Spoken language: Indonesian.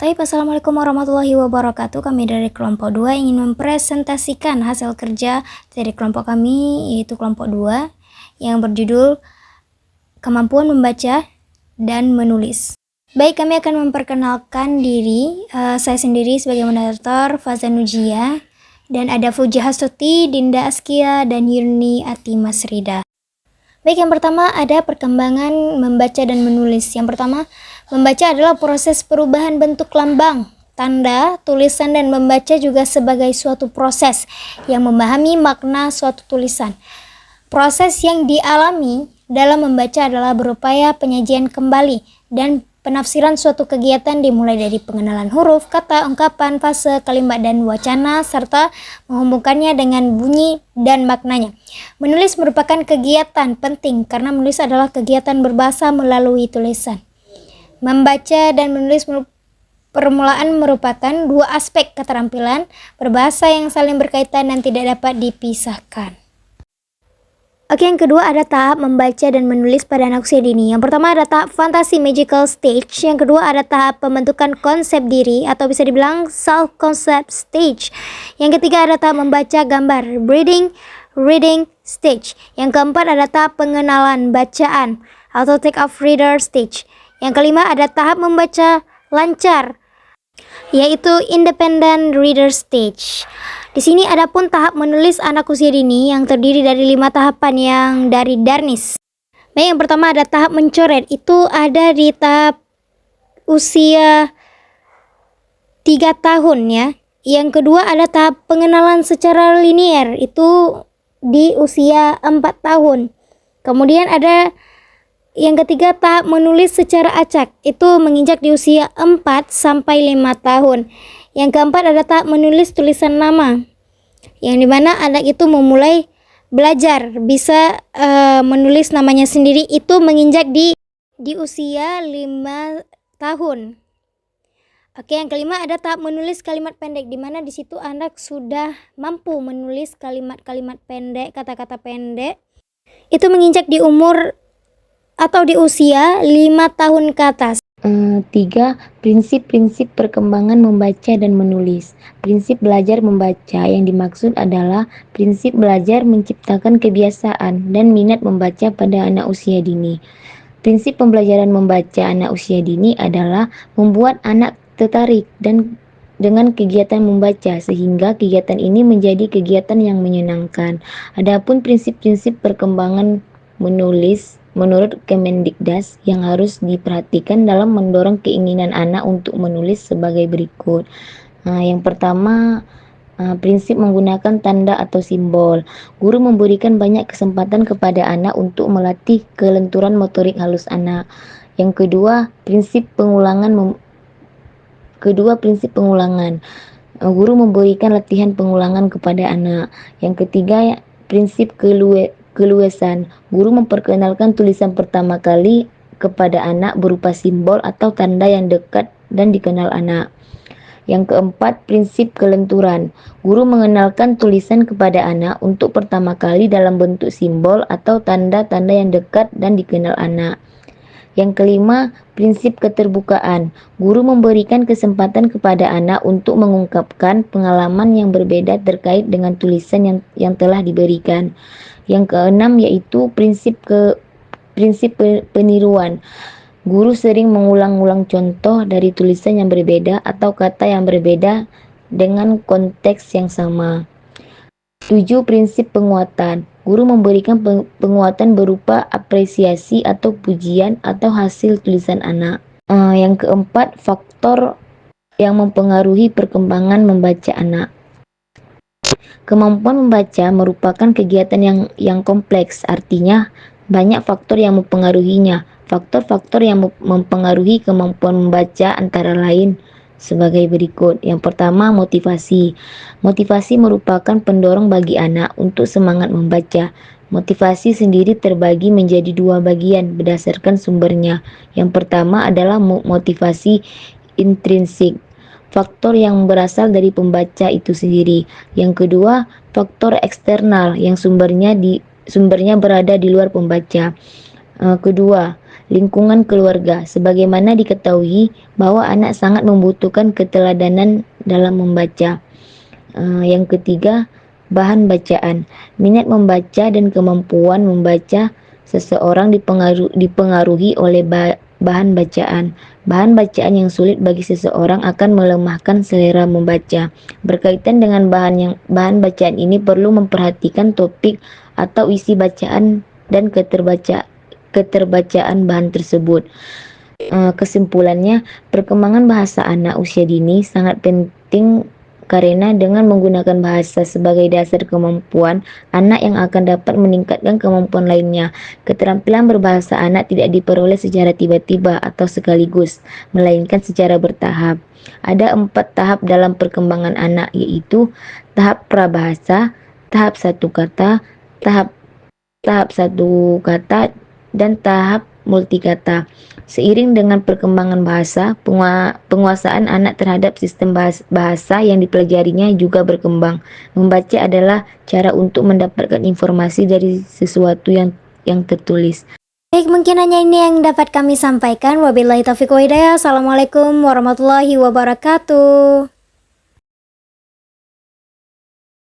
Assalamualaikum warahmatullahi wabarakatuh. Kami dari kelompok 2 ingin mempresentasikan hasil kerja dari kelompok kami, yaitu kelompok 2 yang berjudul Kemampuan Membaca dan Menulis. Baik, kami akan memperkenalkan diri. Saya sendiri sebagai moderator, Faza Nujia, dan ada Fuji Hastuti, Dinda Askia, dan Yurni Atimasrida. Baik, yang pertama ada perkembangan membaca dan menulis. Yang pertama, membaca adalah proses perubahan bentuk lambang, tanda, tulisan, dan membaca juga sebagai suatu proses yang memahami makna suatu tulisan. Proses yang dialami dalam membaca adalah berupaya penyajian kembali dan penafsiran suatu kegiatan dimulai dari pengenalan huruf, kata, ungkapan, fase, kalimat, dan wacana, serta menghubungkannya dengan bunyi dan maknanya. Menulis merupakan kegiatan penting karena menulis adalah kegiatan berbahasa melalui tulisan. Membaca dan menulis permulaan merupakan dua aspek keterampilan berbahasa yang saling berkaitan dan tidak dapat dipisahkan. Oke, yang kedua ada tahap membaca dan menulis pada anak usia dini. Yang pertama ada tahap fantasi magical stage. Yang kedua ada tahap pembentukan konsep diri atau bisa dibilang self concept stage. Yang ketiga ada tahap membaca gambar reading stage. Yang keempat ada tahap pengenalan bacaan atau take off reader stage. Yang kelima ada tahap membaca lancar, yaitu independent reader stage. Di sini ada pun tahap menulis anak usia dini yang terdiri dari 5 tahapan yang dari Darnis. Baik, yang pertama ada tahap mencoret, itu ada di tahap usia 3 tahun ya. Yang kedua ada tahap pengenalan secara linier, itu di usia 4 tahun. Kemudian ada yang ketiga tahap menulis secara acak, itu menginjak di usia 4 sampai 5 tahun. Yang keempat ada tahap menulis tulisan nama, yang dimana anak itu memulai belajar bisa menulis namanya sendiri, itu menginjak di usia 5 tahun. Oke, yang kelima ada tahap menulis kalimat pendek, dimana di situ anak sudah mampu menulis kalimat-kalimat pendek, kata-kata pendek. Itu menginjak di umur atau di usia 5 tahun ke atas. 3. Prinsip-prinsip perkembangan membaca dan menulis. Prinsip belajar membaca yang dimaksud adalah prinsip belajar menciptakan kebiasaan dan minat membaca pada anak usia dini. Prinsip pembelajaran membaca anak usia dini adalah membuat anak tertarik dengan kegiatan membaca sehingga kegiatan ini menjadi kegiatan yang menyenangkan. Adapun prinsip-prinsip perkembangan menulis menurut Kemendikdas yang harus diperhatikan dalam mendorong keinginan anak untuk menulis sebagai berikut. Yang pertama, prinsip menggunakan tanda atau simbol. Guru memberikan banyak kesempatan kepada anak untuk melatih kelenturan motorik halus anak. Yang kedua, prinsip pengulangan. Guru memberikan latihan pengulangan kepada anak. Yang ketiga, prinsip keluasan. Guru memperkenalkan tulisan pertama kali kepada anak berupa simbol atau tanda yang dekat dan dikenal anak. Yang keempat, prinsip kelenturan. Guru mengenalkan tulisan kepada anak untuk pertama kali dalam bentuk simbol atau tanda-tanda yang dekat dan dikenal anak. Yang kelima, prinsip keterbukaan. Guru memberikan kesempatan kepada anak untuk mengungkapkan pengalaman yang berbeda terkait dengan tulisan yang telah diberikan. Yang keenam yaitu prinsip peniruan. Guru sering mengulang-ulang contoh dari tulisan yang berbeda atau kata yang berbeda dengan konteks yang sama. 7. Prinsip penguatan. Guru memberikan penguatan berupa apresiasi atau pujian atau hasil tulisan anak. Yang keempat, faktor yang mempengaruhi perkembangan membaca anak. Kemampuan membaca merupakan kegiatan yang kompleks, artinya banyak faktor yang mempengaruhinya. Faktor-faktor yang mempengaruhi kemampuan membaca antara lain sebagai berikut. Yang pertama, motivasi. Motivasi merupakan pendorong bagi anak untuk semangat membaca. Motivasi sendiri terbagi menjadi 2 bagian berdasarkan sumbernya. Yang pertama adalah motivasi intrinsik, faktor yang berasal dari pembaca itu sendiri. Yang kedua, faktor eksternal yang sumbernya berada di luar pembaca. Kedua, lingkungan keluarga. Sebagaimana diketahui bahwa anak sangat membutuhkan keteladanan dalam membaca. Yang ketiga, bahan bacaan. Minat membaca dan kemampuan membaca seseorang dipengaruhi oleh bahan bacaan. Bahan bacaan yang sulit bagi seseorang akan melemahkan selera membaca. Berkaitan dengan bahan bacaan ini perlu memperhatikan topik atau isi bacaan dan keterbacaan bahan tersebut. Kesimpulannya, perkembangan bahasa anak usia dini sangat penting karena dengan menggunakan bahasa sebagai dasar kemampuan, anak yang akan dapat meningkatkan kemampuan lainnya. Keterampilan berbahasa anak tidak diperoleh secara tiba-tiba atau sekaligus, melainkan secara bertahap. Ada 4 tahap dalam perkembangan anak, yaitu tahap prabahasa, tahap satu kata, tahap satu kata, dan tahap multikata. Seiring dengan perkembangan bahasa, penguasaan anak terhadap sistem bahasa yang dipelajarinya juga berkembang. Membaca adalah cara untuk mendapatkan informasi dari sesuatu yang tertulis. Baik, mungkin hanya ini yang dapat kami sampaikan. Wabillahi taufiq wa hidayah. Assalamualaikum warahmatullahi wabarakatuh.